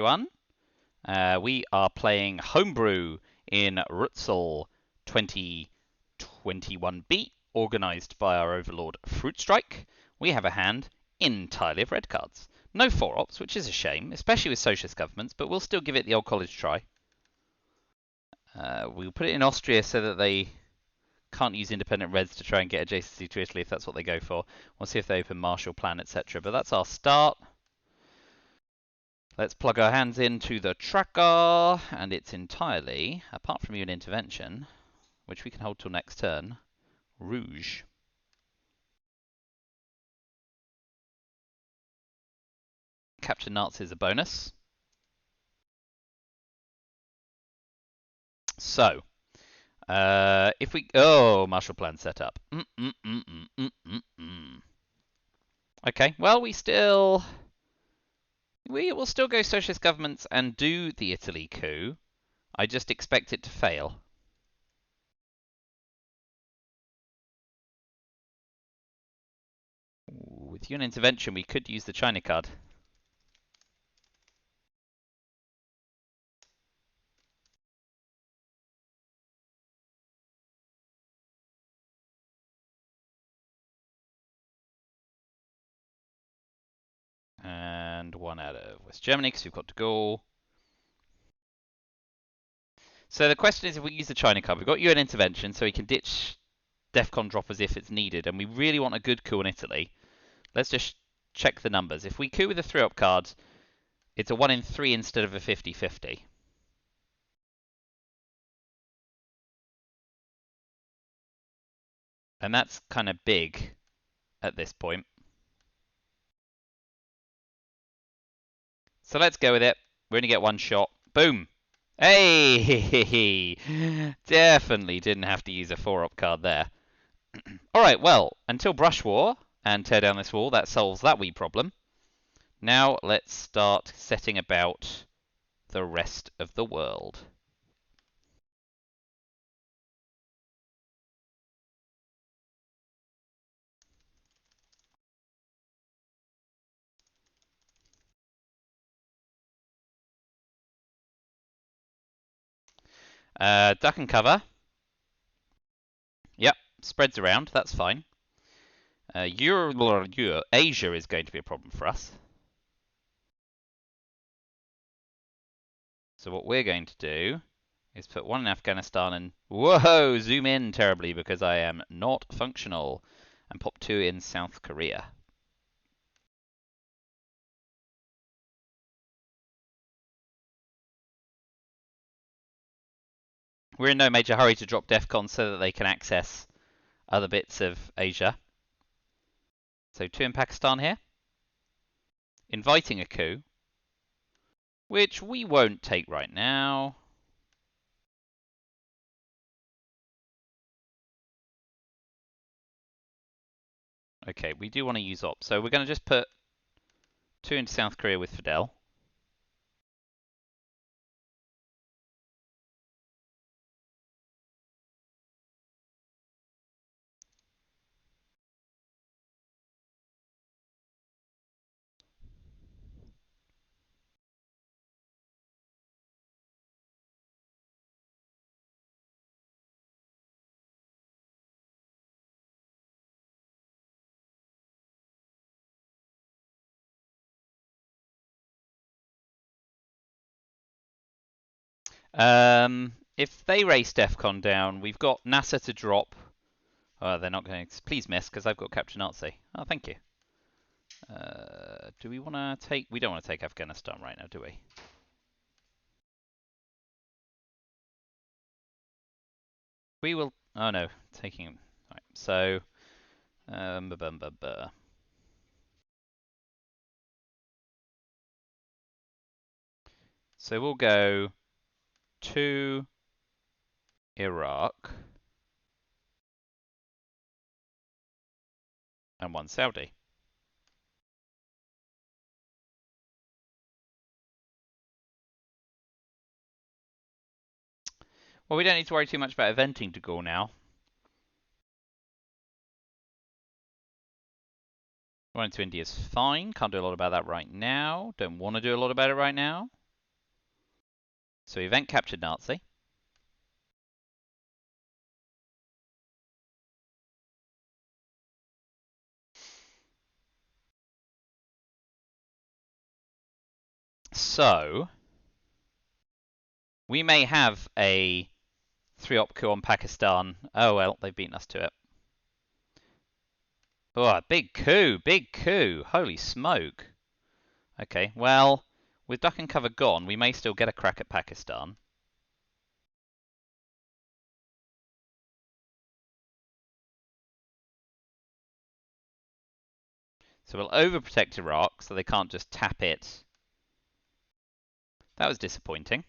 Everyone. We are playing Homebrew in RTSL 2021B, organised by our overlord Fruitstrike. We have a hand entirely of red cards. No 4-ops, which is a shame, especially with socialist governments, but we'll still give it the old college try. We'll put it in Austria so that they can't use independent reds to try and get adjacency to Italy if that's what they go for. We'll see if they open Marshall Plan, etc. But that's our start. Let's plug our hands into the tracker, and it's entirely, apart from an intervention, which we can hold till next turn, Rouge. Capture Nazi is a bonus. So, if we... Oh, Marshall Plan set up. Okay, well, we will still go socialist governments and do the Italy coup. I just expect it to fail. With your intervention, we could use the China card. And one out of West Germany, because we've got de Gaulle. So the question is, if we use the China card, we've got UN intervention, so we can ditch DEFCON drop as if it's needed, and we really want a good coup in Italy. Let's just check the numbers. If we coup with a 3-op card, it's a 1 in 3 instead of a 50-50. And that's kind of big at this point. So let's go with it. We only get one shot. Boom! Hey! Definitely didn't have to use a 4-op card there. Alright, well, until Brush War and tear down this wall, that solves that wee problem. Now let's start setting about the rest of the world. Duck and cover. Yep, spreads around, that's fine. Asia is going to be a problem for us. So what we're going to do is put one in Afghanistan and, whoa, zoom in terribly because I am not functional, and pop 2 in South Korea. We're in no major hurry to drop DEFCON so that they can access other bits of Asia. So 2 in Pakistan here. Inviting a coup, which we won't take right now. Okay, we do want to use op. So we're going to just put 2 into South Korea with Fidel. If they race DEFCON down, we've got NASA to drop. They're not going to. Please miss, because I've got Capture Nazi. Oh, thank you. Do we want to take... We don't want to take Afghanistan right now, do we? We will... Oh, no. Taking... Right, so... So we'll go to Iraq and 1 Saudi. Well, we don't need to worry too much about eventing de Gaulle now. Going to India is fine. Can't do a lot about that right now. Don't want to do a lot about it right now. So event captured Nazi. So we may have a 3-op coup on Pakistan. Oh well, they've beaten us to it. Oh, big coup, big coup. Holy smoke. Okay, well, with duck and cover gone, we may still get a crack at Pakistan. So we'll overprotect Iraq so they can't just tap it. That was disappointing.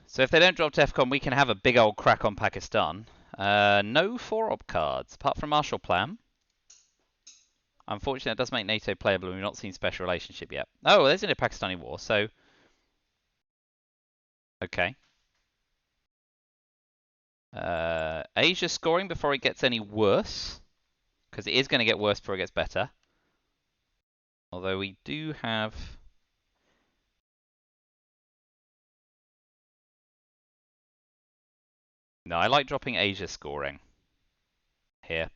So if they don't drop DEFCON, we can have a big old crack on Pakistan. No 4-op cards, apart from Marshall Plan. Unfortunately, that does make NATO playable, and we've not seen Special Relationship yet. Oh, there's an Indo-Pakistani war, so... Okay. Asia scoring before it gets any worse, because it is going to get worse before it gets better. Although we do have... No, I like dropping Asia scoring here.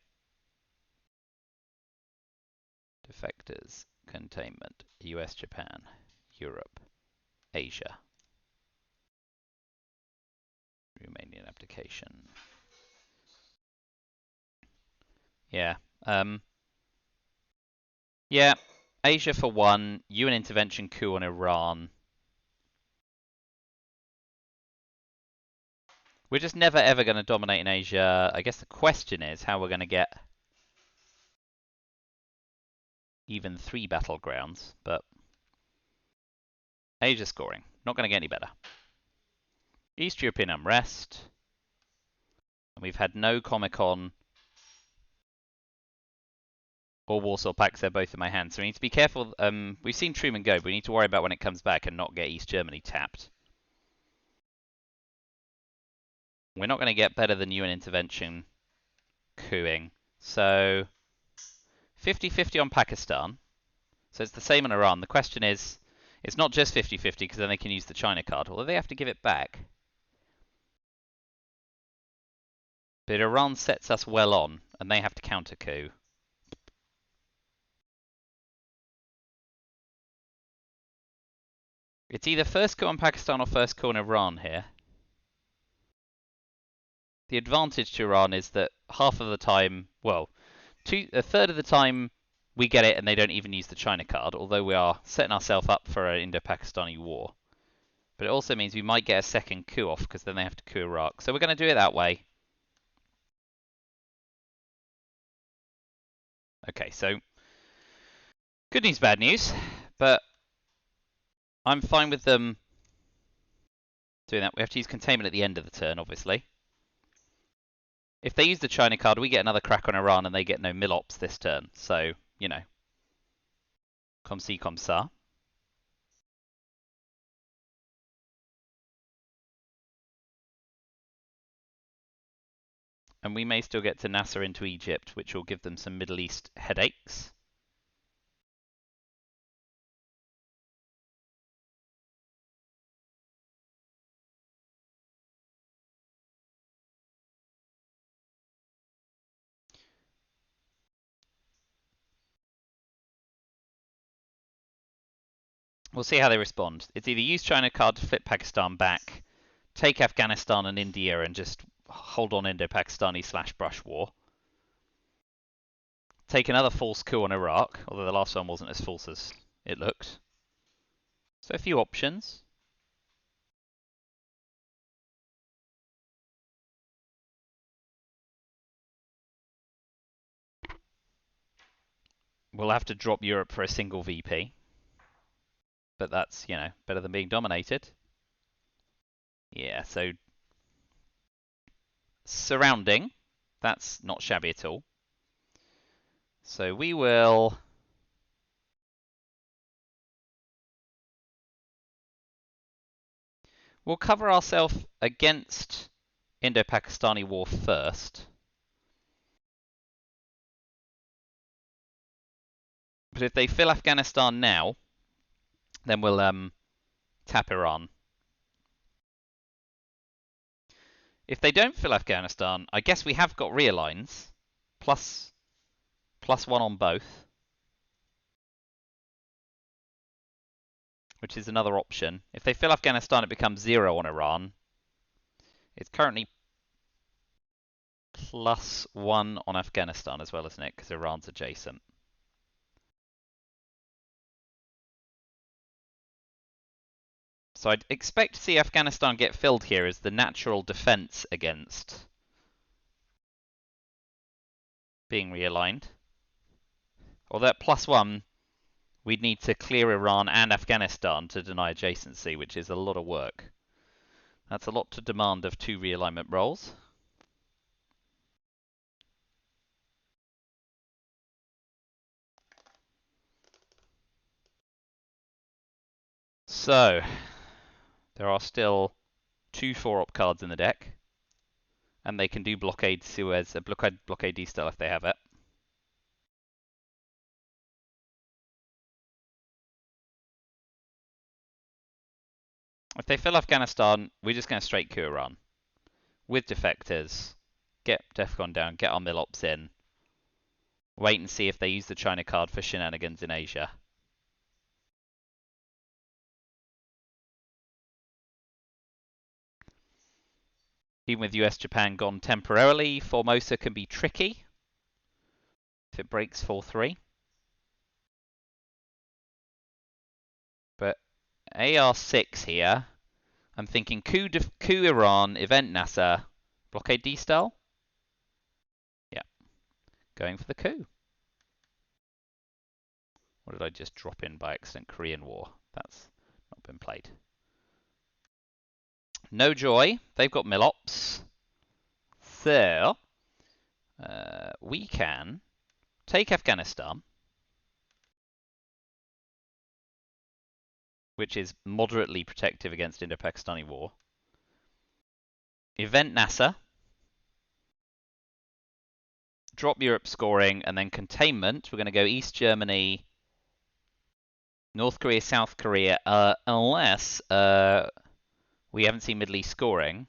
Defectors, containment, US, Japan, Europe, Asia. Romanian abdication. Yeah. Yeah. Asia for 1, UN intervention coup on Iran. We're just never ever going to dominate in Asia. I guess the question is how we're going to get even 3 battlegrounds, but Asia scoring. Not going to get any better. East European unrest. And we've had no Comic-Con or Warsaw Pacts. They're both in my hands. So we need to be careful. We've seen Truman go, but we need to worry about when it comes back and not get East Germany tapped. We're not going to get better than UN intervention cooing. So 50-50 on Pakistan. So it's the same on Iran. The question is, it's not just 50-50 because then they can use the China card, although they have to give it back. But Iran sets us well on, and they have to counter coup. It's either first coup on Pakistan or first coup on Iran here. The advantage to Iran is that half of the time, well, a third of the time we get it and they don't even use the China card, although we are setting ourselves up for an Indo-Pakistani war. But it also means we might get a second coup off because then they have to coup Iraq. So we're going to do it that way. Okay, so good news, bad news, but I'm fine with them doing that. We have to use containment at the end of the turn, obviously. If they use the China card, we get another crack on Iran and they get no mill-ops this turn. So, you know, comme ci, comme ça. And we may still get to Nasser into Egypt, which will give them some Middle East headaches. We'll see how they respond. It's either use China card to flip Pakistan back, take Afghanistan and India and just hold on Indo-Pakistani / brush war. Take another false coup on Iraq, although the last one wasn't as false as it looked. So a few options. We'll have to drop Europe for a single VP. But that's, you know, better than being dominated. Yeah, so surrounding. That's not shabby at all. So we will... We'll cover ourselves against Indo-Pakistani War first. But if they fill Afghanistan now, then we'll tap Iran. If they don't fill Afghanistan, I guess we have got rear lines. Plus one on both. Which is another option. If they fill Afghanistan, it becomes 0 on Iran. It's currently +1 on Afghanistan as well, isn't it? Because Iran's adjacent. So I'd expect to see Afghanistan get filled here as the natural defense against being realigned. Although at +1, we'd need to clear Iran and Afghanistan to deny adjacency, which is a lot of work. That's a lot to demand of 2 realignment rolls. So, there are still 2 4-op cards in the deck. And they can do blockade Suez, blockade D-style if they have it. If they fill Afghanistan, we're just going to straight coup Iran. With defectors, get Defcon down, get our Milops in. Wait and see if they use the China card for shenanigans in Asia. Even with US-Japan gone temporarily, Formosa can be tricky if it breaks 4-3. But AR6 here, I'm thinking coup Iran, event Nasser, blockade D-style? Yeah, going for the coup. Or did I just drop in by accident? Korean War. That's not been played. No joy. They've got Milops. So, we can take Afghanistan, which is moderately protective against Indo-Pakistani War. Event Nasser. Drop Europe scoring, and then containment. We're going to go East Germany, North Korea, South Korea, unless we haven't seen Middle East scoring.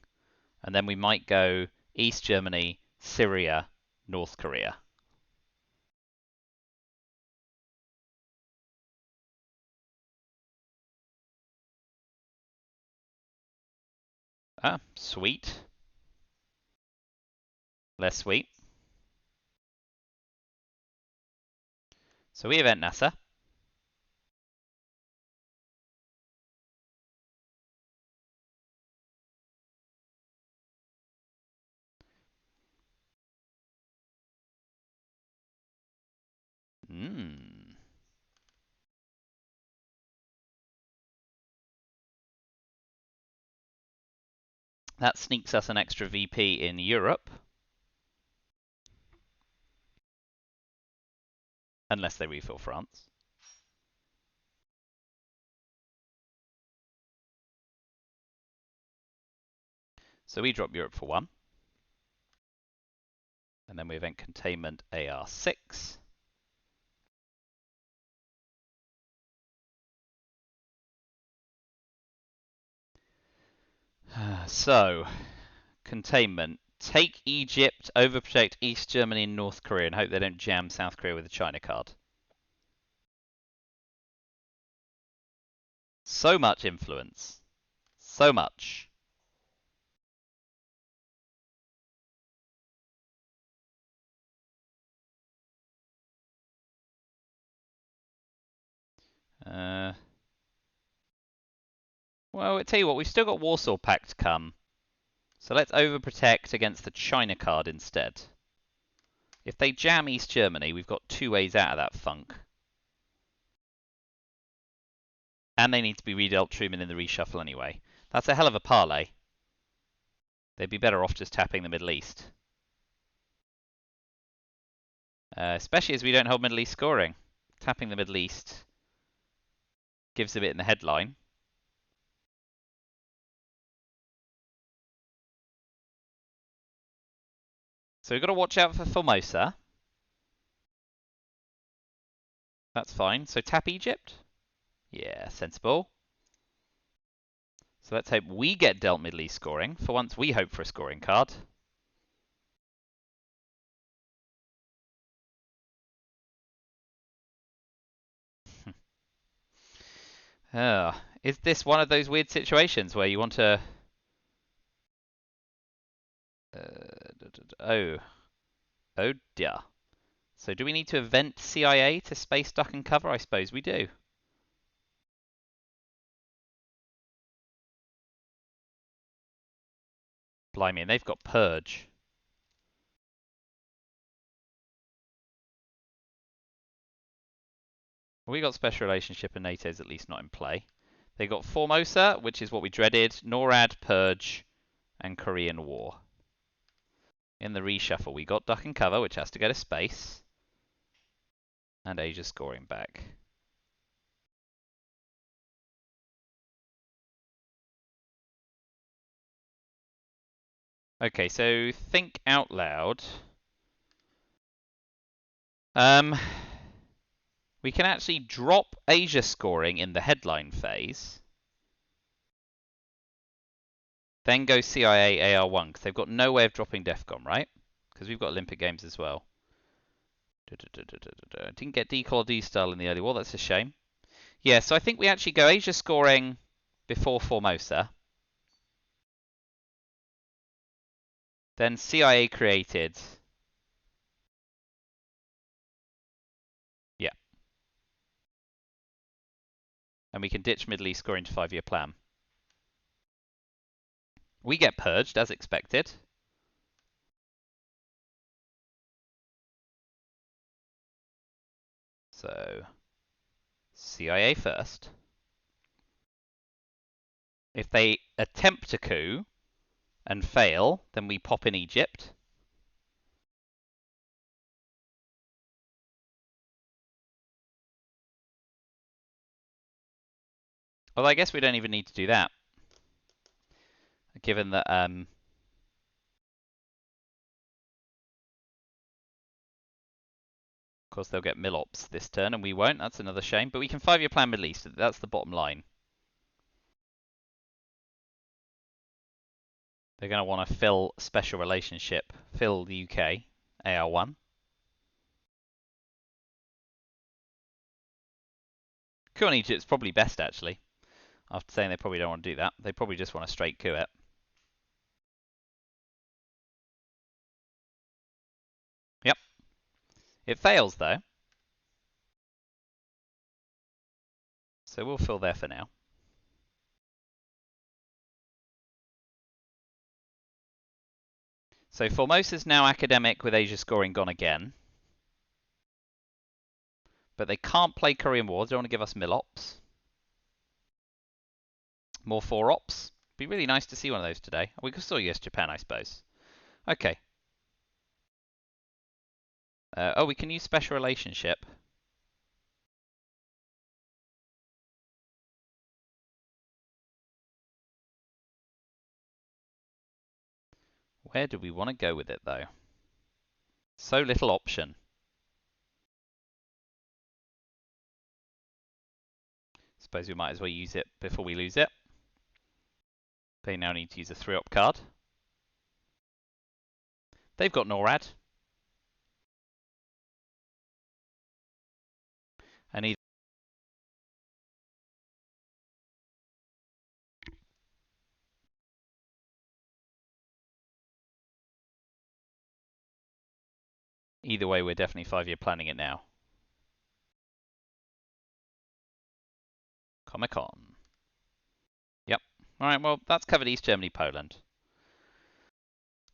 And then we might go East Germany, Syria, North Korea. Ah, sweet. Less sweet. So we event Nasser. That sneaks us an extra VP in Europe. Unless they refill France. So we drop Europe for 1. And then we event containment AR6. So, containment. Take Egypt, overprotect East Germany and North Korea, and hope they don't jam South Korea with a China card. So much influence. So much. Well, I tell you what, we've still got Warsaw Pact to come. So let's overprotect against the China card instead. If they jam East Germany, we've got 2 ways out of that funk. And they need to be redealt Truman in the reshuffle anyway. That's a hell of a parlay. They'd be better off just tapping the Middle East. Especially as we don't hold Middle East scoring. Tapping the Middle East gives a bit in the headline. So we've got to watch out for Formosa. That's fine. So tap Egypt. Yeah, sensible. So let's hope we get dealt Middle East scoring. For once, we hope for a scoring card. Is this one of those weird situations where you want to... oh. Oh dear. So do we need to event CIA to space duck and cover? I suppose we do. Blimey, and they've got Purge. We got Special Relationship and NATO's at least not in play. They got Formosa, which is what we dreaded, NORAD, Purge, and Korean War. In the reshuffle, we got Duck and Cover, which has to go to space, and Asia scoring back. Okay, so think out loud. We can actually drop Asia scoring in the headline phase, then go CIA AR1, because they've got no way of dropping DEFCON, right? Because we've got Olympic Games as well. Didn't get Decol or D-Style in the early war, that's a shame. Yeah, so I think we actually go Asia scoring before Formosa. Then CIA created. Yeah. And we can ditch Middle East scoring to 5-year plan. We get purged, as expected. So, CIA first. If they attempt a coup and fail, then we pop in Egypt. Although I guess we don't even need to do that, given that of course they'll get Milops this turn and we won't. That's another shame. But we can 5-year plan Middle East. That's the bottom line. They're going to want to fill special relationship, fill the UK, AR1. Coup on Egypt's probably best, actually. After saying they probably don't want to do that. They probably just want to straight coup it. Yep. It fails, though. So we'll fill there for now. So Formosa's now academic with Asia scoring gone again. But they can't play Korean War. They don't want to give us Milops. More 4-ops. Be really nice to see one of those today. We could still use Japan, I suppose. Okay. Oh, we can use special relationship. Where do we want to go with it, though? So little option. Suppose we might as well use it before we lose it. They now need to use a 3-op card. They've got NORAD. And either way, we're definitely 5-year planning it now. Comic-Con. Yep. Alright, well, that's covered East Germany, Poland.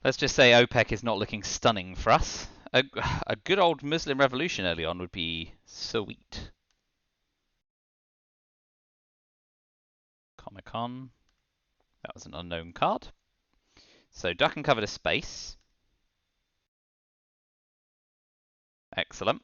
Let's just say OPEC is not looking stunning for us. A good old Muslim revolution early on would be sweet. Comic-Con. That was an unknown card. So duck and cover to space. Excellent.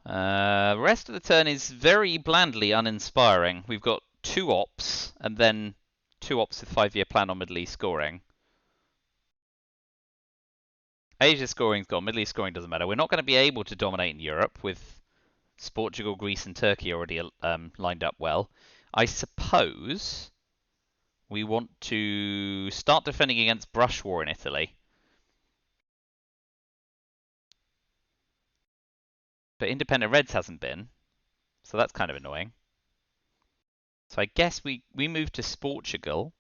Rest of the turn is very blandly uninspiring. We've got 2 ops and then 2 ops with 5-year plan on Middle East scoring. Asia scoring's gone, Middle East scoring doesn't matter. We're not going to be able to dominate in Europe with Portugal, Greece, and Turkey already lined up well. I suppose we want to start defending against brush war in Italy. But Independent Reds hasn't been, so that's kind of annoying. So I guess we move to Portugal,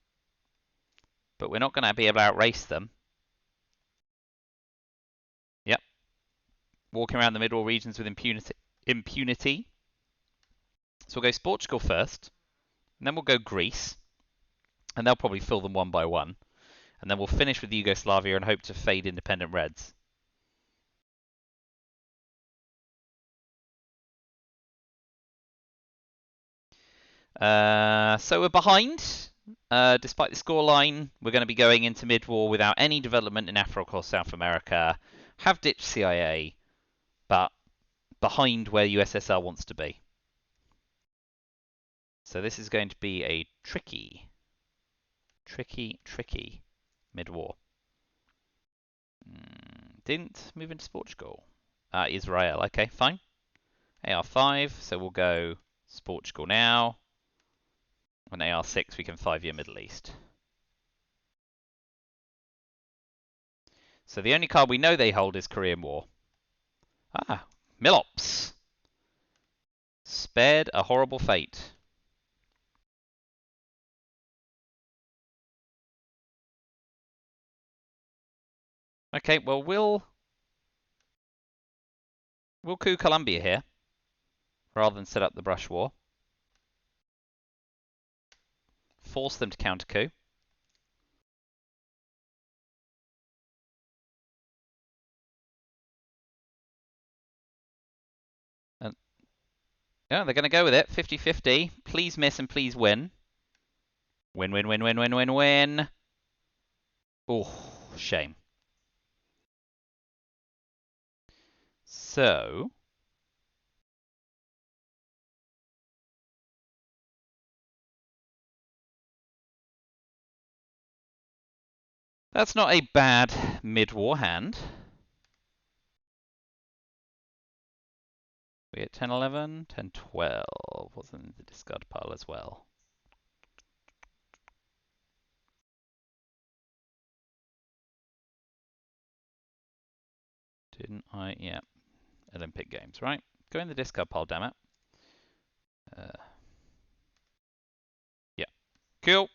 but we're not going to be able to outrace them. Yep. Walking around the middle regions with impunity. So we'll go Portugal first, and then we'll go Greece, and they'll probably fill them one by one. And then we'll finish with Yugoslavia and hope to fade Independent Reds. So we're behind. Despite the scoreline, we're going to be going into mid-war without any development in Africa or South America. Have ditched CIA, but behind where USSR wants to be. So this is going to be a tricky mid-war. Didn't move into Portugal. Israel, okay, fine. AR5, so we'll go Portugal now. On AR6, we can 5-year Middle East. So the only card we know they hold is Korean War. Ah, Milops. Spared a horrible fate. Okay, well, we'll coup Colombia here, rather than set up the brush war. Force them to counter coup. And yeah, they're going to go with it. 50-50. Please miss and please win. Win, win, win, win, win, win, win. Oh, shame. So that's not a bad mid-war hand. We at 10-11, 10-12. What's in the discard pile as well? Didn't I? Yeah. Olympic Games, right? Go in the discard pile, damn it. Yeah. Cool.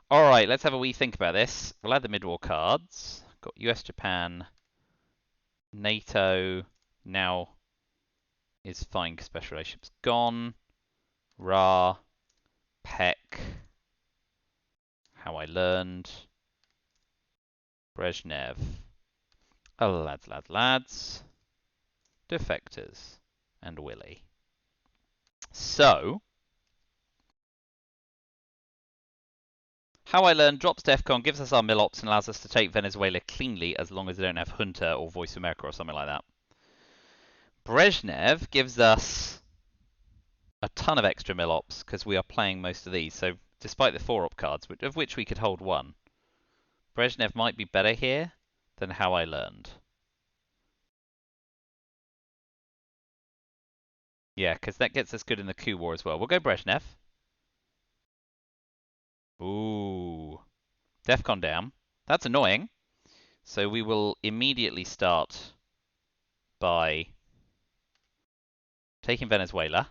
Alright, let's have a wee think about this. We'll add the mid-war cards. Got US, Japan, NATO. Now is fine because special relationship's gone. Ra, Peck, How I Learned, Brezhnev. Oh, lads. Defectors, and Willy. So, How I Learned drops DEFCON, gives us our Milops, and allows us to take Venezuela cleanly as long as they don't have Junta or Voice of America or something like that. Brezhnev gives us a ton of extra Milops because we are playing most of these. So, despite the 4-op cards, of which we could hold one, Brezhnev might be better here than How I Learned. Yeah, because that gets us good in the coup war as well. We'll go Brezhnev. Ooh. DEFCON down. That's annoying. So we will immediately start by taking Venezuela.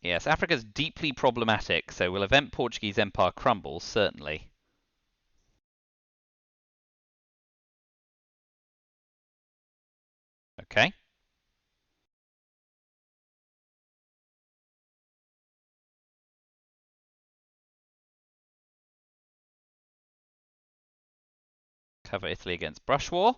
Yes, Africa's deeply problematic, so we'll event Portuguese Empire crumbles, certainly. Okay. Cover Italy against brush war.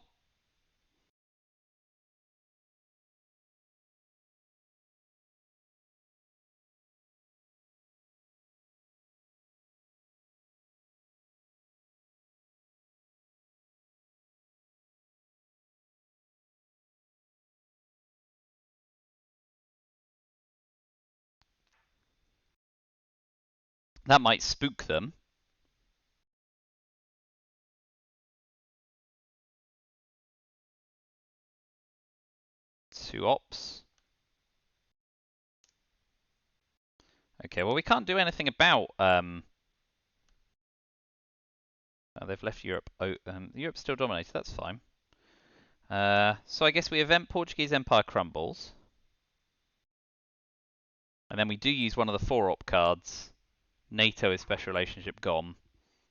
That might spook them. Two ops. Okay, well we can't do anything about. Oh, they've left Europe. Oh, Europe's still dominated. That's fine. So I guess we event Portuguese Empire crumbles, and then we do use one of the 4-op cards. NATO is special relationship gone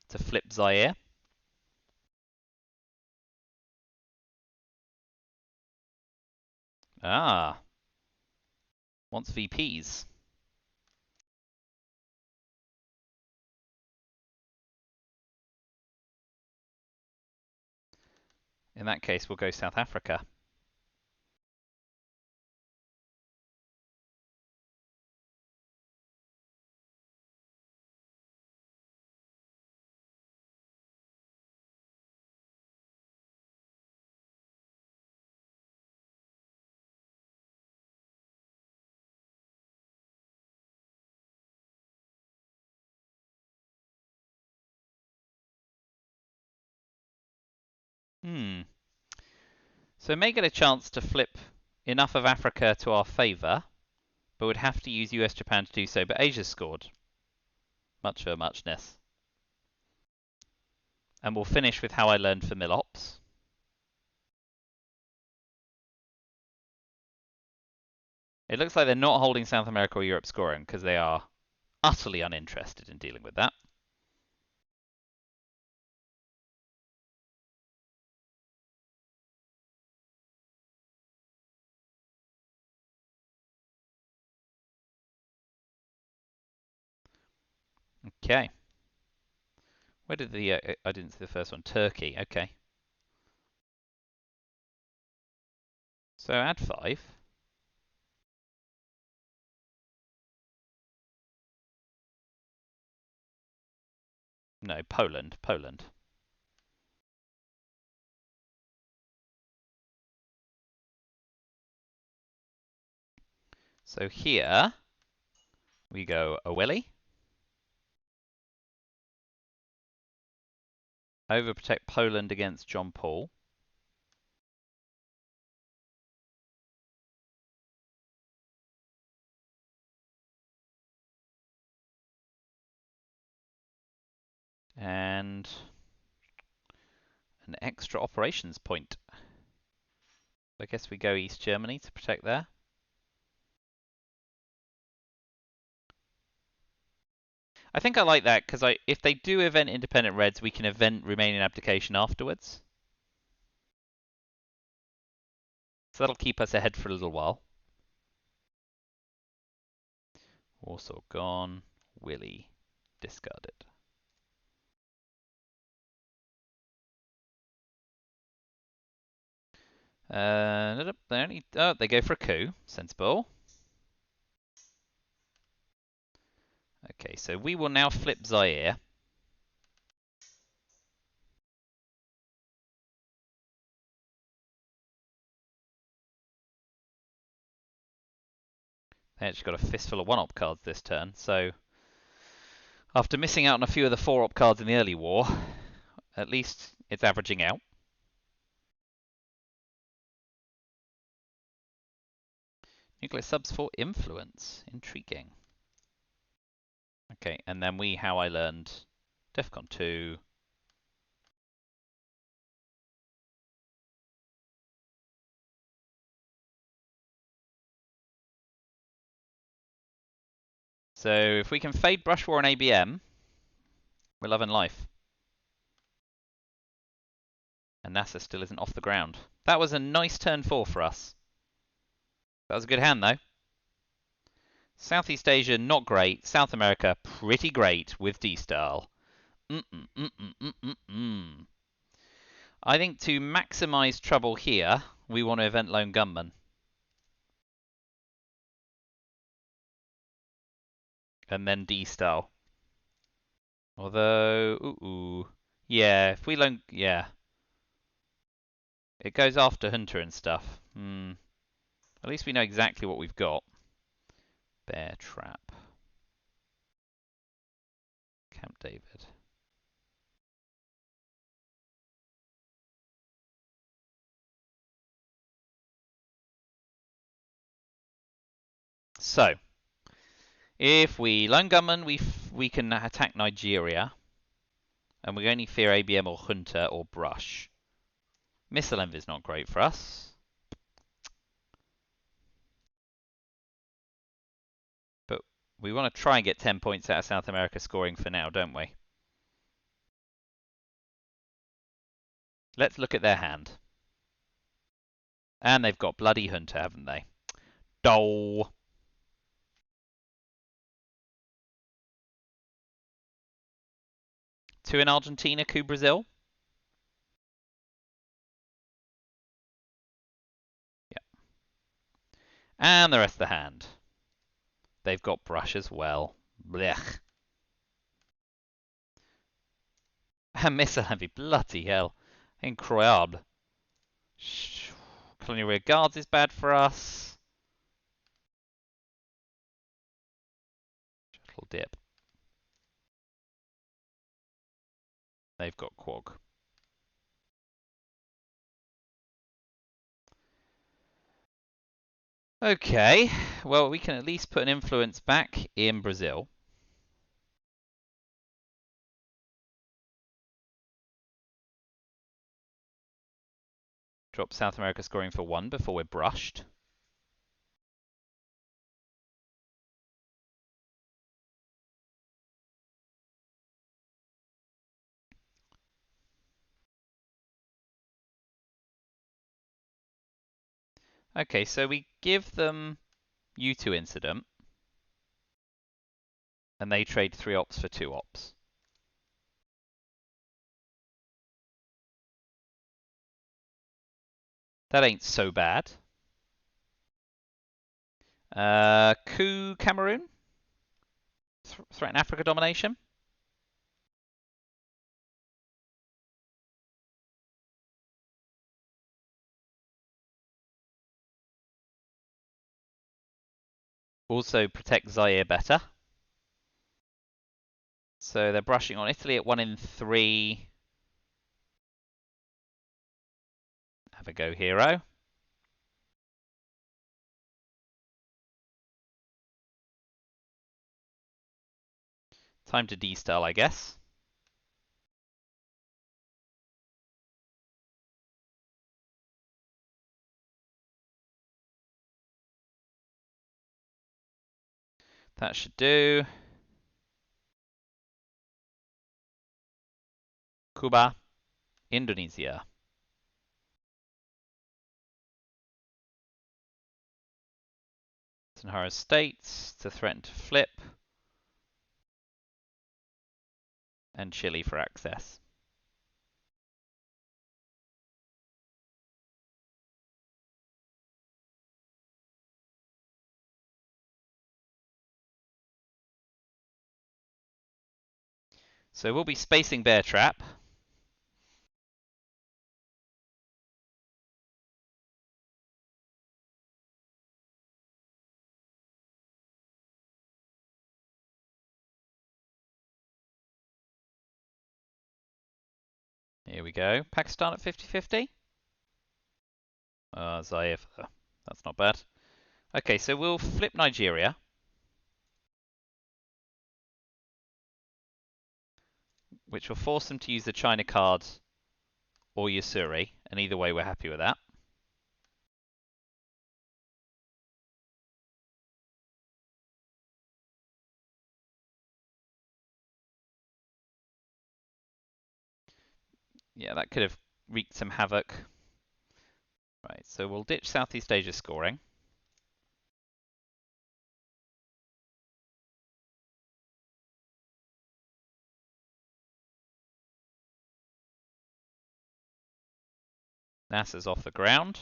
to flip Zaire. Ah, wants VPs. In that case, we'll go South Africa. So we may get a chance to flip enough of Africa to our favour, but would have to use US Japan to do so. But Asia's scored. Much for muchness. And we'll finish with how I learned for Milops. It looks like they're not holding South America or Europe scoring because they are utterly uninterested in dealing with that. Okay. Where did the... I didn't see the first one. Turkey. Okay. So add 5. No, Poland. Poland. So here we go Awili. Overprotect Poland against John Paul. And an extra operations point. I guess we go East Germany to protect there. I think I like that because if they do event independent Reds, we can event remaining abdication afterwards. So that'll keep us ahead for a little while. Warsaw gone. Willie discarded. They go for a coup. Sensible. Okay, so we will now flip Zaire. They actually got a fistful of 1-op cards this turn, so after missing out on a few of the 4-op cards in the early war, at least it's averaging out. Nuclear subs for influence. Intriguing. Okay, and then how I learned DEFCON 2. So if we can fade Brush War and ABM, we're loving life. And NASA still isn't off the ground. That was a nice turn 4 for us. That was a good hand, though. Southeast Asia, not great. South America, pretty great with D-Style. I think to maximize trouble here, we want to event Lone Gunman. And then D-Style. Although, yeah, if we Lone, yeah. It goes after Hunter and stuff. At least we know exactly what we've got. Bear Trap. Camp David. So, if we lone gunman, we can attack Nigeria, and we only fear ABM or Junta or Brush. Missile envy is not great for us. But we want to try and get 10 points out of South America scoring for now, don't we? Let's look at their hand. And they've got bloody Junta, haven't they? Dole. Two in Argentina, coup Brazil. Yep. And the rest of the hand. They've got Brush as well. Blech. And missile envy, bloody hell. Incroyable. Colonial rear guards is bad for us. Shuttle dip. They've got Quag. Okay, well, we can at least put an influence back in Brazil. Drop South America scoring for 1 before we're brushed. Okay, so we give them U2 incident, and they trade 3 ops for 2 ops. That ain't so bad. Coup Cameroon? Threaten Africa domination? Also protect Zaire better. So they're brushing on Italy at 1 in 3. Have a go, hero. Time to de-style, I guess. That should do. Cuba, Indonesia. Sahara states to threaten to flip. And Chile for access. So we'll be spacing Bear Trap. Here we go. Pakistan at 50-50. Zaire. That's not bad. Okay, so we'll flip Nigeria. Which will force them to use the China card or Yasuri. And either way, we're happy with that. Yeah, that could have wreaked some havoc. Right, so we'll ditch Southeast Asia scoring. NASA's off the ground.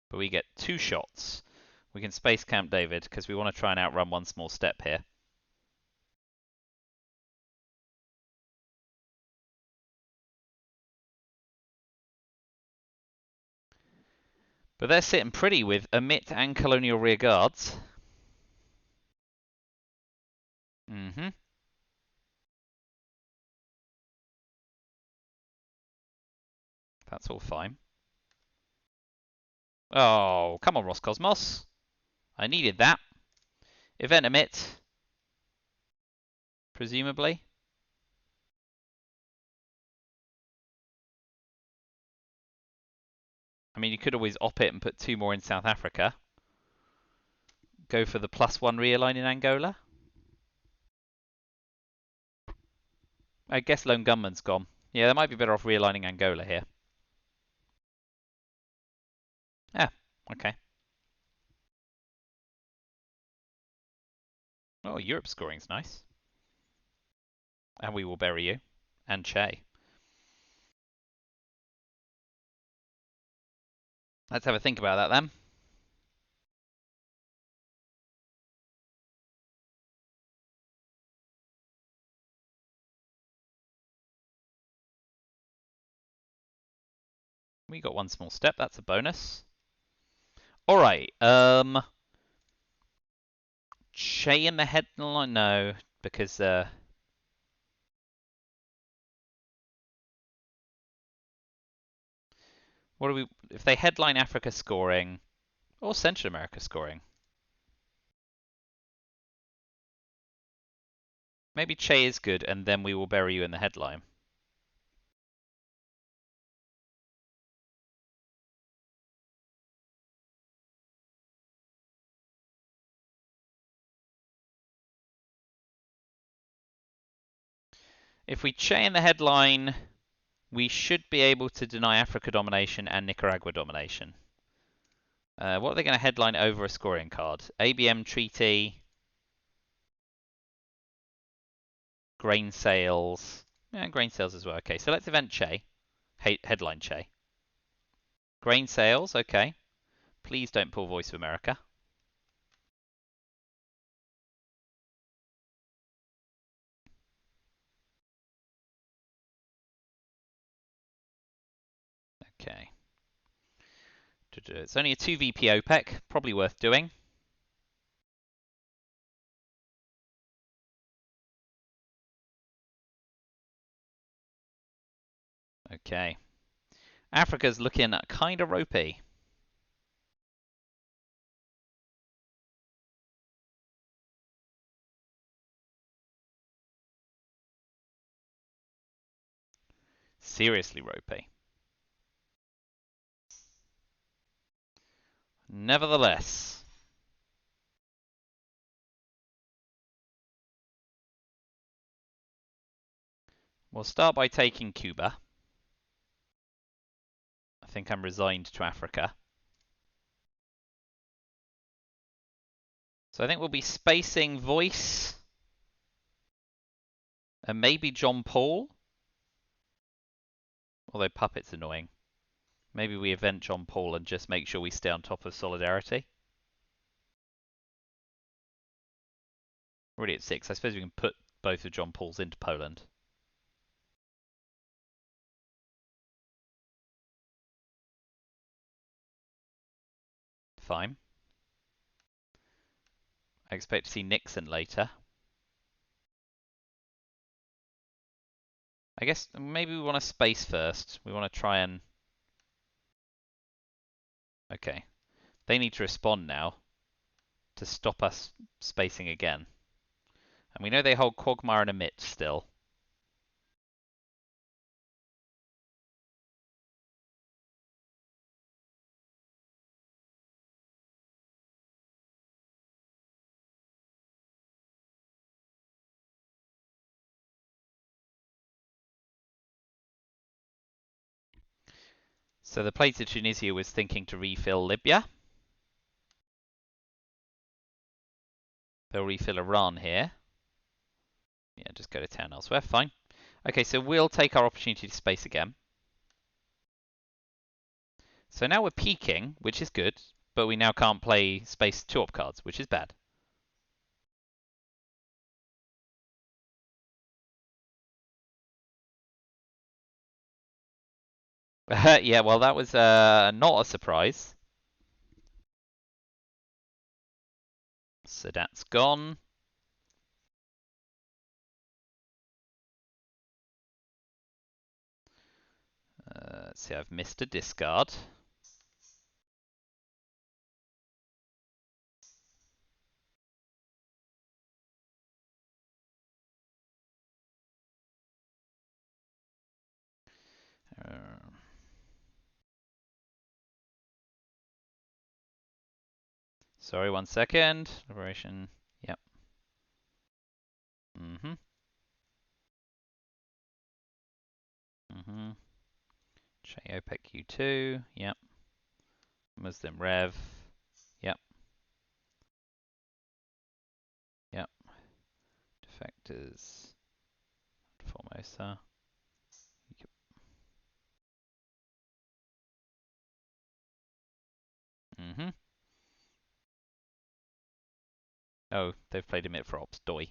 But we get 2 shots. We can space Camp David because we want to try and outrun one small step here. But they're sitting pretty with Emit and Colonial Rear Guards. Mm-hmm. That's all fine. Oh, come on, Roscosmos. I needed that. Event emit, presumably. I mean, you could always op it and put 2 more in South Africa. Go for the +1 realign in Angola. I guess Lone Gunman's gone. Yeah, they might be better off realigning Angola here. Yeah, okay. Oh, Europe scoring's nice. And we will bury you. And Che. Let's have a think about that then. We got 1 small step, that's a bonus. Alright, Che in the headline? No, because what do we if they headline Africa scoring or Central America scoring? Maybe Che is good and then we will bury you in the headline. If we Che in the headline, we should be able to deny Africa domination and Nicaragua domination. What are they going to headline over a scoring card? ABM treaty, grain sales. Yeah, grain sales as well. Okay, so let's event Che. Headline Che. Grain sales, okay. Please don't pull Voice of America. Okay. It's only a 2 VP OPEC, probably worth doing. Okay. Africa's looking kind of ropey. Seriously ropey. Nevertheless, we'll start by taking Cuba. I think I'm resigned to Africa. So I think we'll be spacing Voice and maybe John Paul. Although Puppet's annoying. Maybe we event John Paul and just make sure we stay on top of Solidarity. We're already at 6. I suppose we can put both of John Paul's into Poland. Fine. I expect to see Nixon later. I guess maybe we want to space first. We want to try and... Okay. They need to respond now to stop us spacing again. And we know they hold Quagmire and Emit still. So the Plates of Tunisia was thinking to refill Libya. They'll refill Iran here. Yeah, just go to town elsewhere. Fine. Okay, so we'll take our opportunity to space again. So now we're peaking, which is good, but we now can't play space 2-op cards, which is bad. Yeah, well, that was not a surprise. So that's gone. Let's see, I've missed a discard. Sorry, 1 second. Liberation. Yep. Mm-hmm. Mm-hmm. OPEC Q2. Yep. Muslim Rev. Yep. Yep. Defectors. Formosa. Yep. Mm-hmm. Oh, they've played a minute for ops. Doi.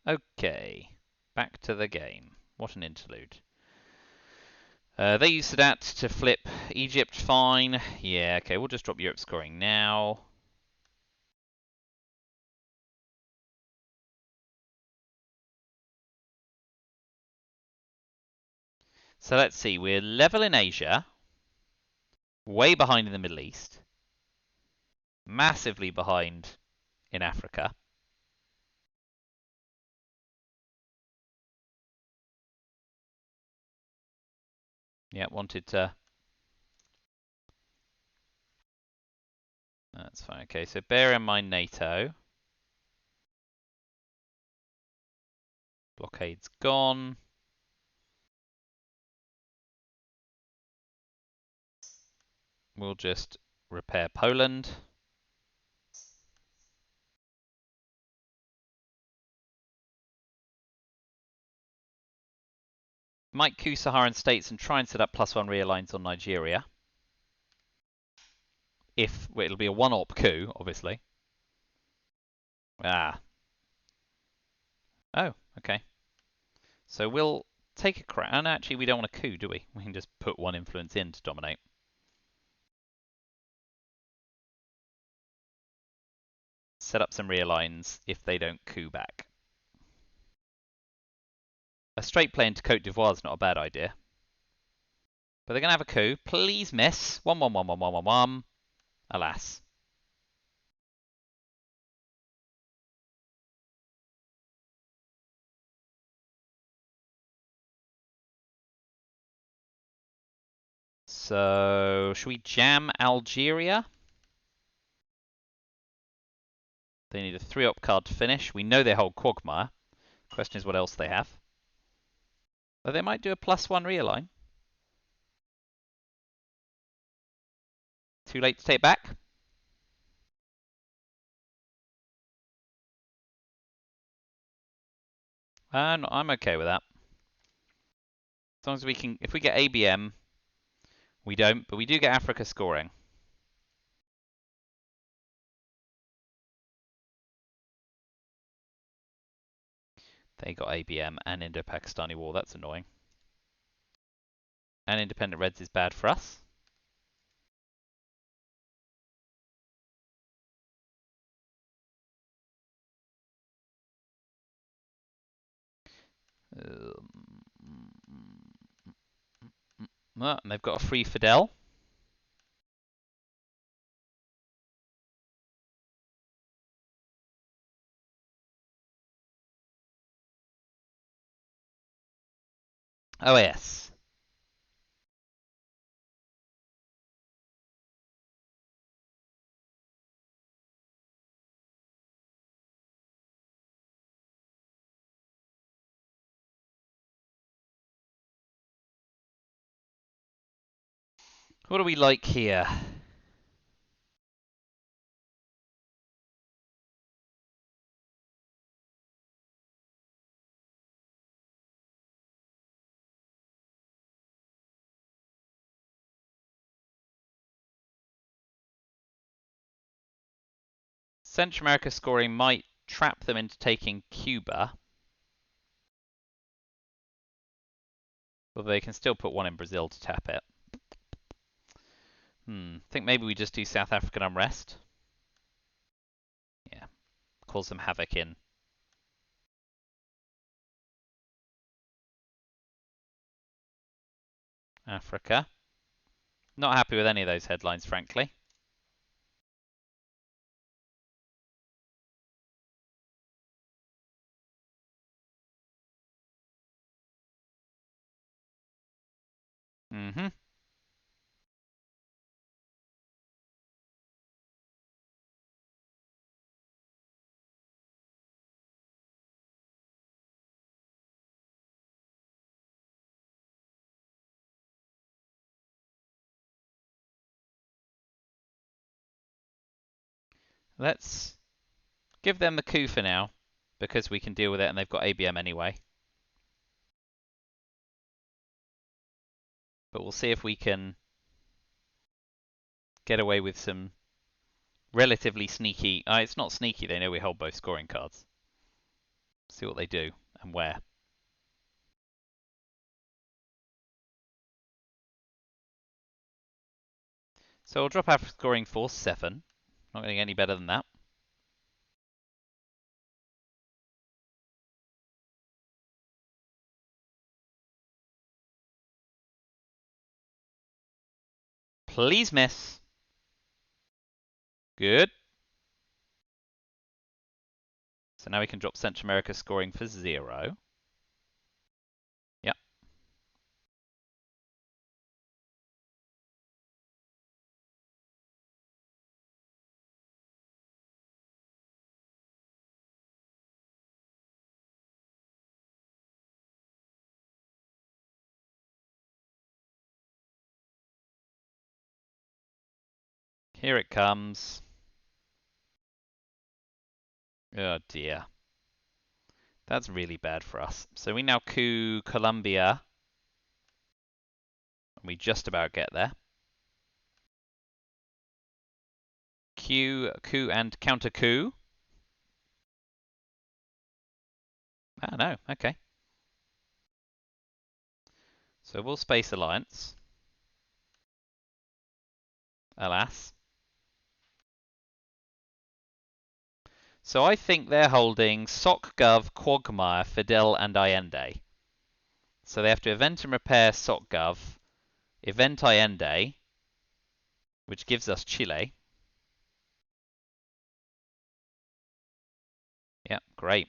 Okay. Back to the game. What an interlude. They use Sadat to flip Egypt, fine. Yeah, okay, we'll just drop Europe scoring now. So let's see, we're level in Asia, way behind in the Middle East, massively behind in Africa. Yeah, wanted to... That's fine. Okay, so bear in mind NATO. Blockade's gone. We'll just repair Poland. Might coup Saharan states and try and set up +1 realigns on Nigeria. If, well, it'll be a one-op coup, obviously. Ah. Oh, okay. So we'll take a crack. And actually, we don't want a coup, do we? We can just put one influence in to dominate. Set up some realigns if they don't coup back. A straight play into Cote d'Ivoire is not a bad idea. But they're going to have a coup. Please miss. 1-1-1-1-1-1-1. Alas. So, should we jam Algeria? They need a 3-op card to finish. We know they hold Quagmire. Question is what else they have. But they might do a +1 realign. Too late to take back? I'm okay with that. As long as we can, if we get ABM, we don't, but we do get Africa scoring. They got ABM and Indo-Pakistani War. That's annoying. And Independent Reds is bad for us. And they've got a free Fidel. OAS. What do we like here? Central America scoring might trap them into taking Cuba. Although they can still put one in Brazil to tap it. I think maybe we just do South African unrest. Yeah. Cause some havoc in. Africa. Not happy with any of those headlines, frankly. Mm-hmm. Let's give them the coup for now, because we can deal with it and they've got ABM anyway. But we'll see if we can get away with some relatively sneaky... it's not sneaky, they know we hold both scoring cards. See what they do and where. So we'll drop our scoring force 7. Not getting any better than that. Please miss. Good. So now we can drop Central America scoring for 0. Yep. Here it comes. Oh dear. That's really bad for us. So we now coup Colombia. And we just about get there. Coup and counter coup. Ah, no. Okay. So we'll space alliance. Alas. So I think they're holding Soc, Gov, Quagmire, Fidel, and Allende. So they have to event and repair Soc, Gov, event Allende, which gives us Chile. Yeah, great.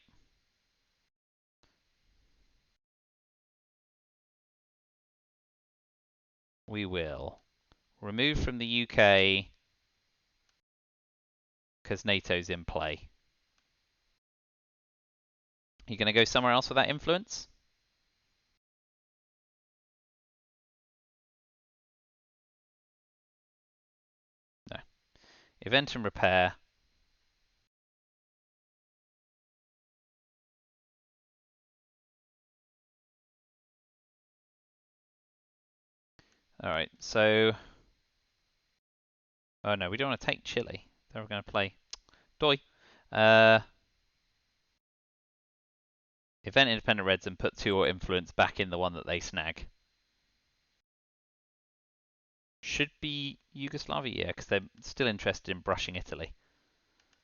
We will remove from the UK because NATO's in play. You going to go somewhere else with that influence? No. Event and repair. Alright, so... Oh no, we don't want to take Chile. They're going to play... Doi. Event independent Reds and put 2 or influence back in the one that they snag. Should be Yugoslavia, yeah, because they're still interested in brushing Italy.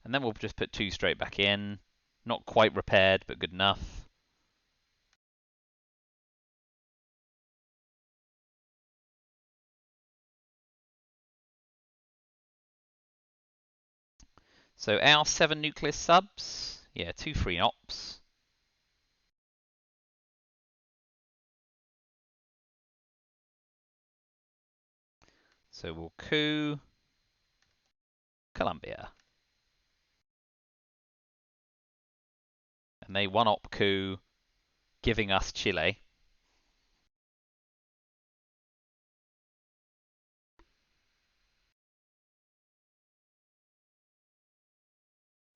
And then we'll just put 2 straight back in. Not quite repaired, but good enough. So our 7 nuclear subs. Yeah, 2 free ops. So we'll coup Colombia. And they 1-op coup, giving us Chile.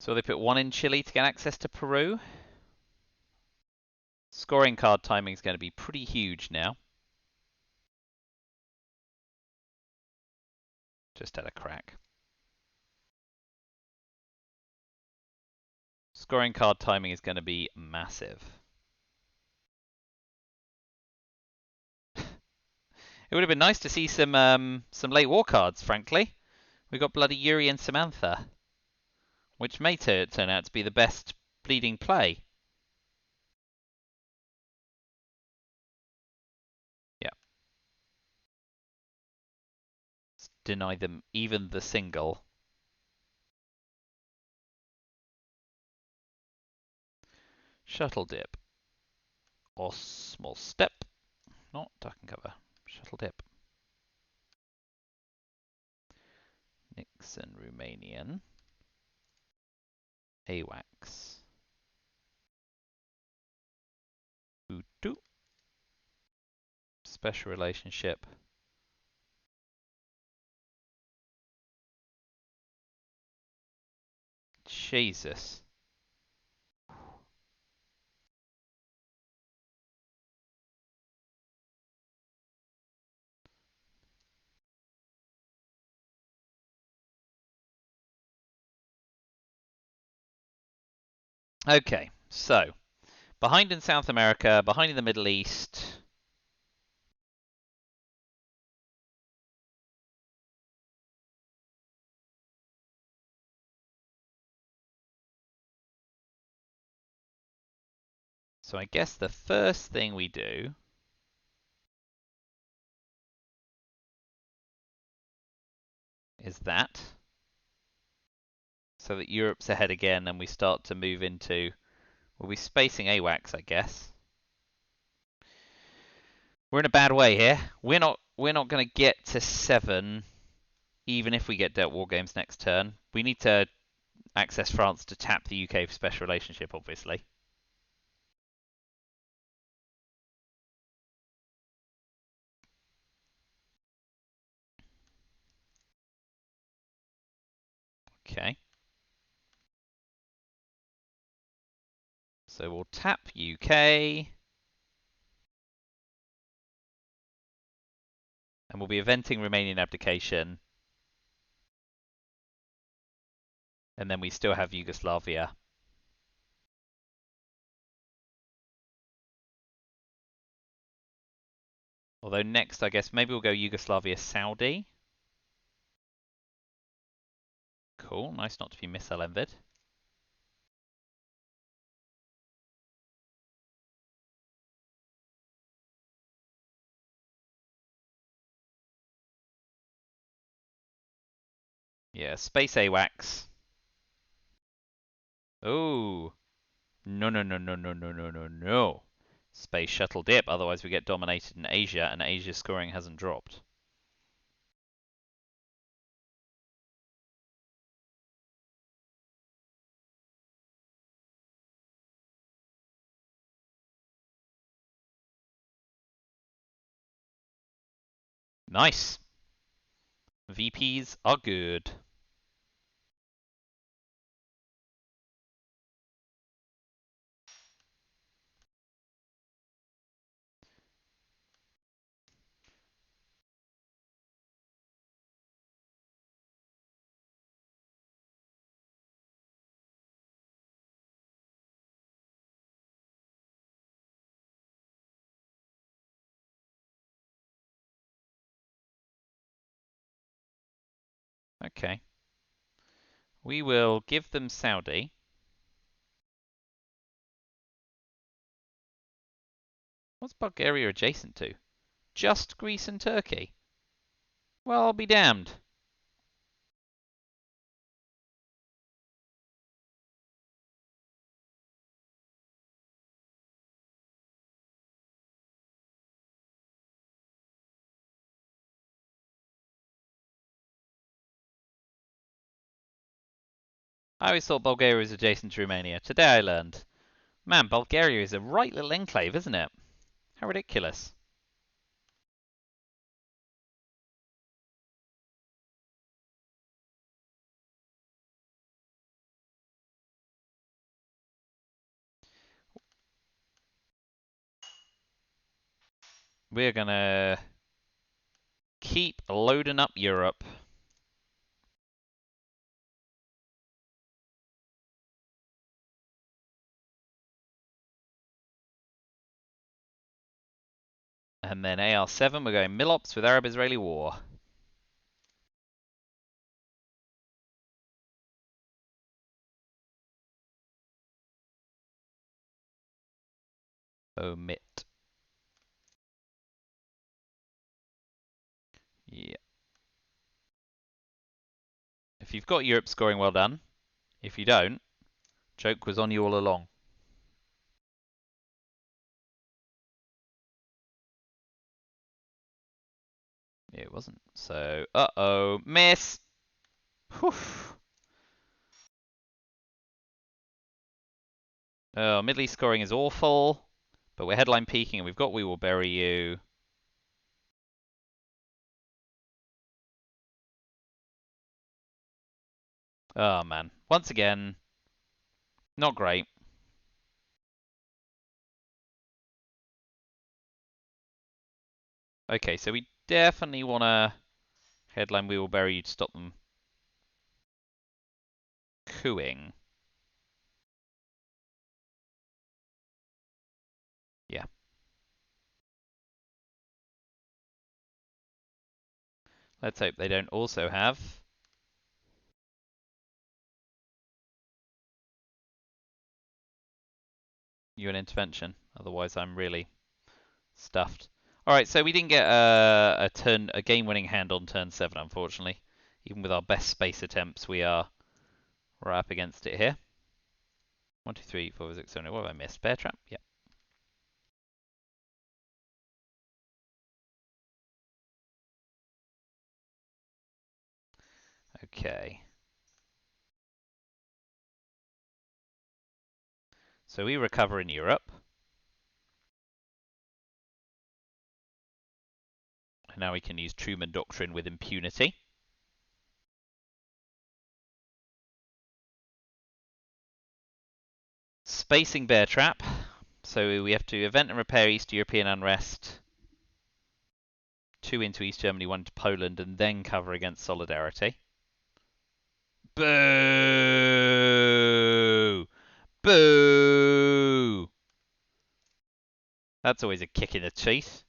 So they put 1 in Chile to get access to Peru. Scoring card timing is going to be pretty huge now. Just had a crack. Scoring card timing is going to be massive. It would have been nice to see some late war cards, frankly. We got bloody Yuri and Samantha, which may turn out to be the best bleeding play. Yeah. deny them even the single. Shuttle dip. Or small step. Not duck and cover. Shuttle dip. Nixon, Romanian. AWACS. Utu. Special relationship. Jesus. Okay, so behind in South America, behind in the Middle East. So I guess the first thing we do is that, so that Europe's ahead again and we start to move into, we'll be spacing AWACS, I guess. We're in a bad way here. We're not going to get to 7 even if we get dealt war games next turn. We need to access France to tap the UK for special relationship, obviously. Okay. So we'll tap UK. And we'll be eventing Romanian abdication. And then we still have Yugoslavia. Although next, I guess, maybe we'll go Yugoslavia Saudi. Cool, nice not to be missile envied. Yeah, space AWACS. Oh, no, no, no, no, no, no, no, no, no. Space shuttle dip, otherwise we get dominated in Asia, and Asia's scoring hasn't dropped. Nice. VPs are good. Okay. We will give them Saudi. What's Bulgaria adjacent to? Just Greece and Turkey. Well, I'll be damned. I always thought Bulgaria was adjacent to Romania. Today I learned. Man, Bulgaria is a right little enclave, isn't it? How ridiculous. We're gonna keep loading up Europe. And then AR7, we're going Milops with Arab-Israeli war. Omit. Yeah. If you've got Europe scoring, well done. If you don't, joke was on you all along. It wasn't. So, uh-oh, miss! Whew. Oh, Middle East scoring is awful, but we're headline peaking and we've got We Will Bury You. Oh, man. Once again, not great. Okay, so we definitely want to headline We Will Bury You to stop them cooing. Yeah. Let's hope they don't also have UN intervention. Otherwise, I'm really stuffed. All right, so we didn't get a game-winning hand on turn 7, unfortunately. Even with our best space attempts, we're up against it here. 1, 2, 3, 4, 5, 6, 7, 8. What have I missed? Bear trap? Yep. Okay. So we recover in Europe. And now we can use Truman Doctrine with impunity. Spacing Bear Trap. So we have to event and repair East European unrest. 2 into East Germany, 1 to Poland, and then cover against Solidarity. Boo! Boo! That's always a kick in the teeth.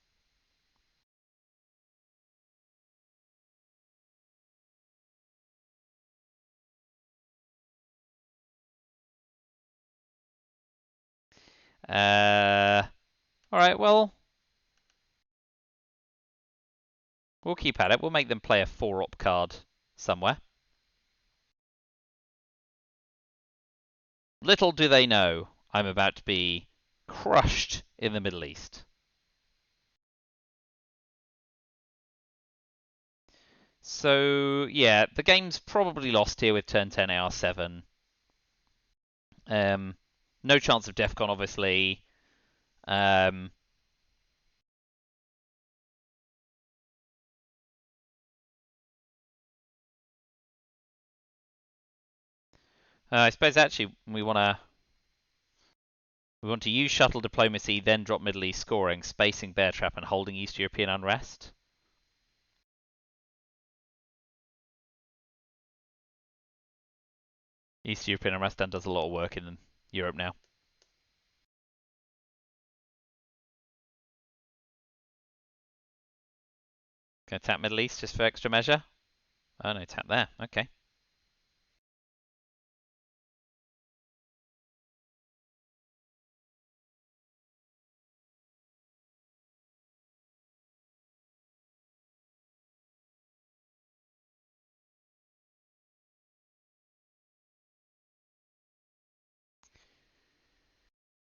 Alright, well, we'll keep at it. We'll make them play a 4-op card somewhere. Little do they know, I'm about to be crushed in the Middle East. So, yeah, the game's probably lost here with turn 10 AR7. No chance of DEFCON, obviously. I suppose actually we want to use shuttle diplomacy, then drop Middle East scoring, spacing Bear Trap, and holding East European unrest. East European unrest does a lot of work in Europe now. Can I tap Middle East just for extra measure? Oh no, tap there. Okay.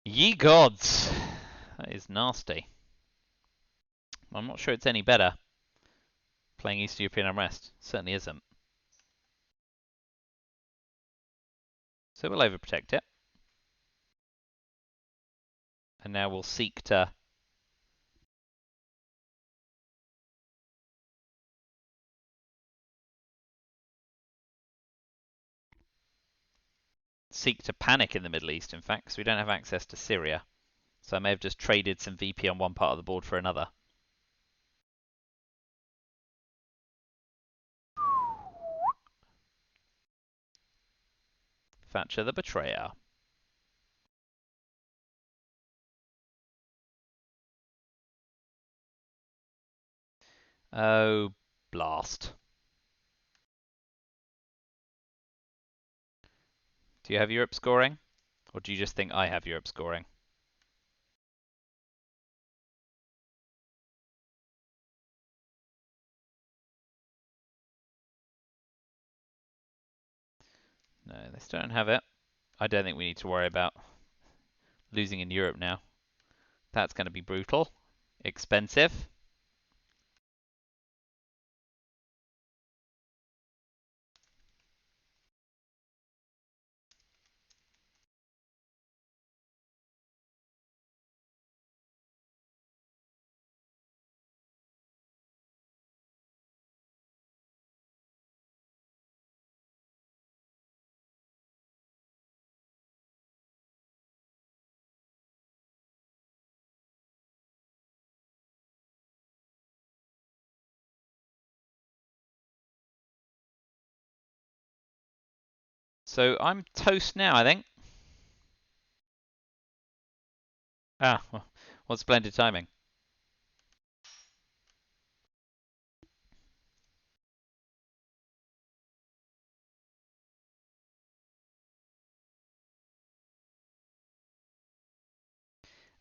Ye gods! That is nasty. I'm not sure it's any better playing East European unrest. Certainly isn't. So we'll overprotect it. And now we'll seek to panic in the Middle East, in fact, because we don't have access to Syria. So I may have just traded some VP on one part of the board for another. Thatcher the Betrayer. Oh, blast. Do you have Europe scoring? Or do you just think I have Europe scoring? No, they still don't have it. I don't think we need to worry about losing in Europe now. That's going to be brutal. Expensive. So I'm toast now, I think. Ah, what splendid timing.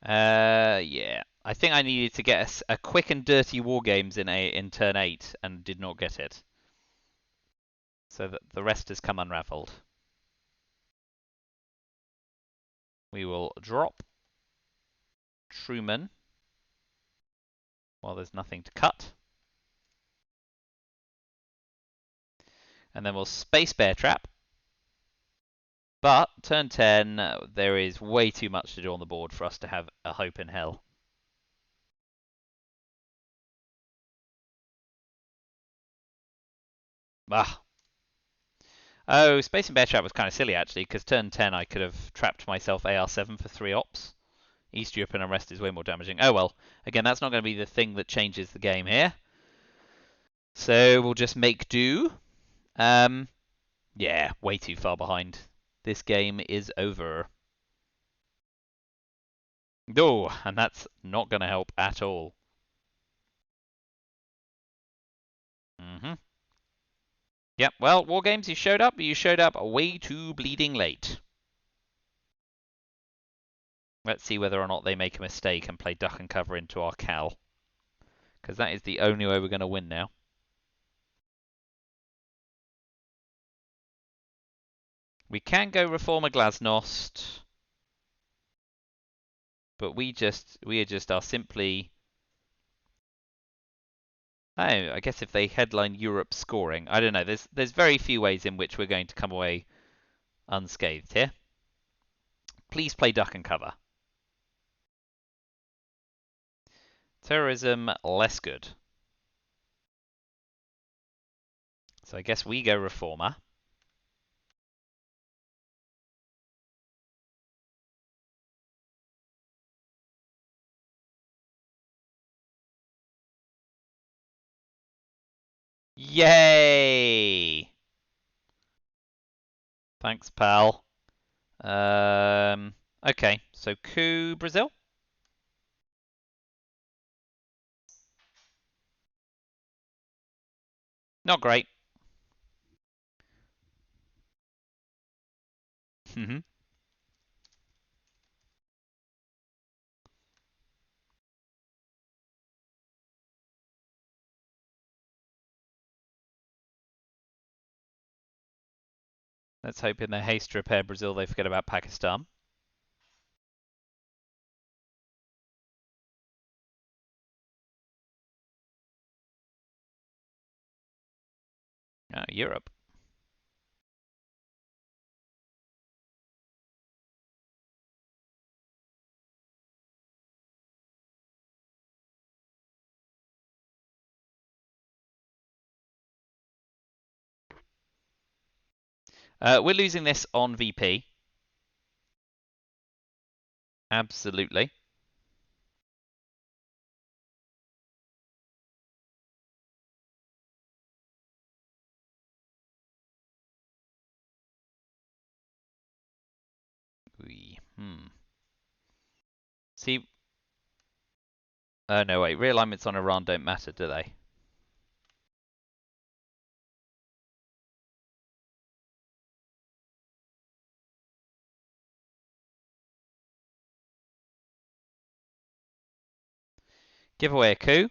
Yeah. I think I needed to get a quick and dirty war games in turn 8 and did not get it. So that the rest has come unraveled. We will drop Truman while there's nothing to cut. And then we'll space Bear Trap. But turn 10, there is way too much to do on the board for us to have a hope in hell. Ah. Oh, Space and Bear Trap was kind of silly actually, because turn 10 I could have trapped myself AR7 for 3 ops. East European Unrest is way more damaging. Oh well, again, that's not going to be the thing that changes the game here. So we'll just make do. Yeah, way too far behind. This game is over. Oh, and that's not going to help at all. Mm-hmm. Yep, well, War Games, you showed up, but you showed up way too bleeding late. Let's see whether or not they make a mistake and play duck and cover into our Cal. Because that is the only way we're going to win now. We can go Reformer Glasnost, but we are simply... Oh, I guess if they headline Europe scoring, I don't know. There's very few ways in which we're going to come away unscathed here. Please play duck and cover. Terrorism, less good. So I guess we go Reformer. Yay! Thanks, pal. Okay, so coup Brazil. Not great. Let's hope in their haste to repair Brazil they forget about Pakistan. Europe. We're losing this on VP. Absolutely. See. No, wait. Realignments on Iran don't matter, do they? Give away a coup.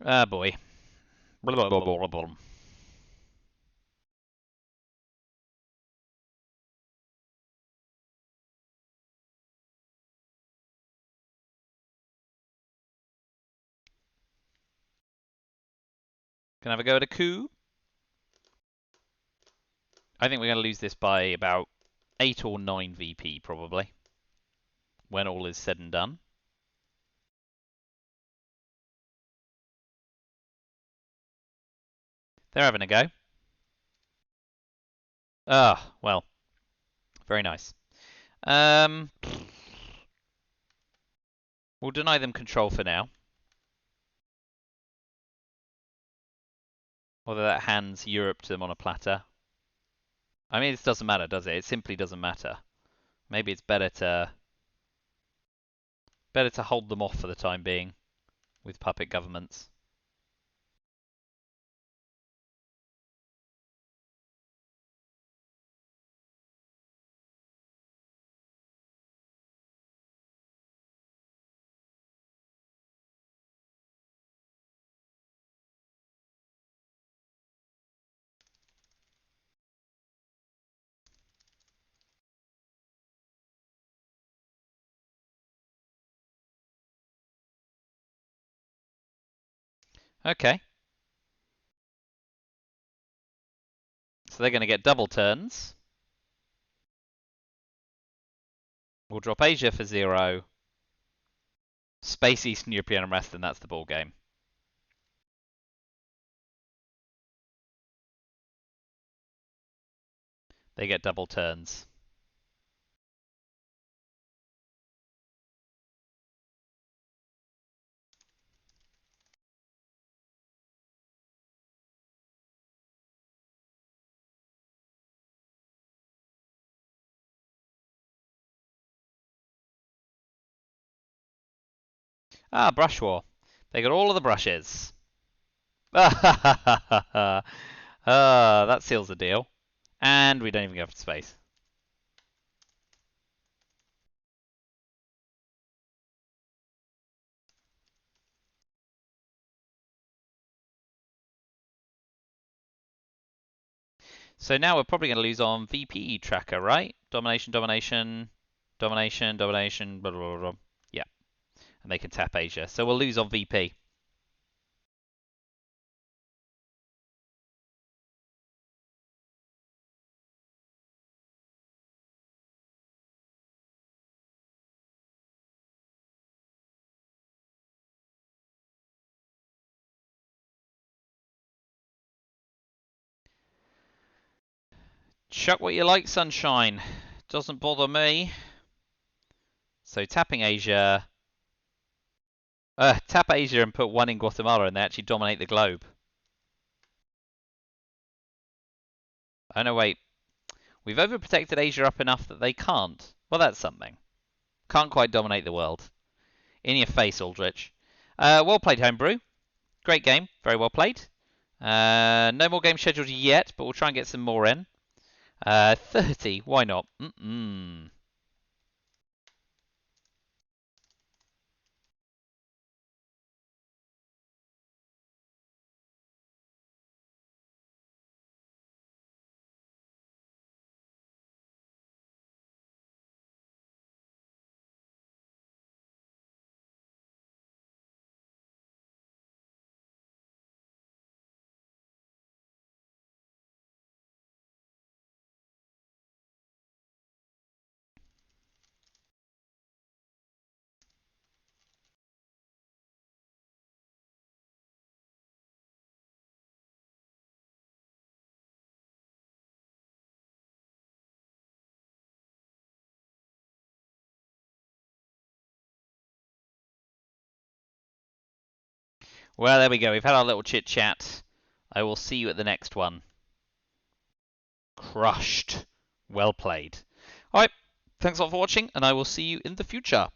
Ah, boy. Blah, blah, blah, blah, blah. Can I have a go at a coup? I think we're going to lose this by about 8 or 9 VP, probably, when all is said and done. They're having a go. Ah, well, very nice. We'll deny them control for now. Although that hands Europe to them on a platter. I mean, this doesn't matter, does it? It simply doesn't matter. Maybe it's better to hold them off for the time being with puppet governments. Okay. So they're going to get double turns. We'll drop Asia for 0. Space Eastern European unrest, and that's the ball game. They get double turns. Ah, brush war. They got all of the brushes. Ah, that seals the deal. And we don't even go for space. So now we're probably going to lose on VPE tracker, right? Domination, domination, domination, domination, blah, blah, blah. Yeah. And they can tap Asia. So we'll lose on VP. Chuck what you like, sunshine. Doesn't bother me. So tapping Asia. Tap Asia and put 1 in Guatemala and they actually dominate the globe. Oh no, wait. We've overprotected Asia up enough that they can't. Well, that's something. Can't quite dominate the world. In your face, Aldrich. Well played, Homebrew. Great game. Very well played. No more games scheduled yet, but we'll try and get some more in. 30. Why not? Well, there we go. We've had our little chit chat. I will see you at the next one. Crushed. Well played. Alright, thanks a lot for watching, and I will see you in the future.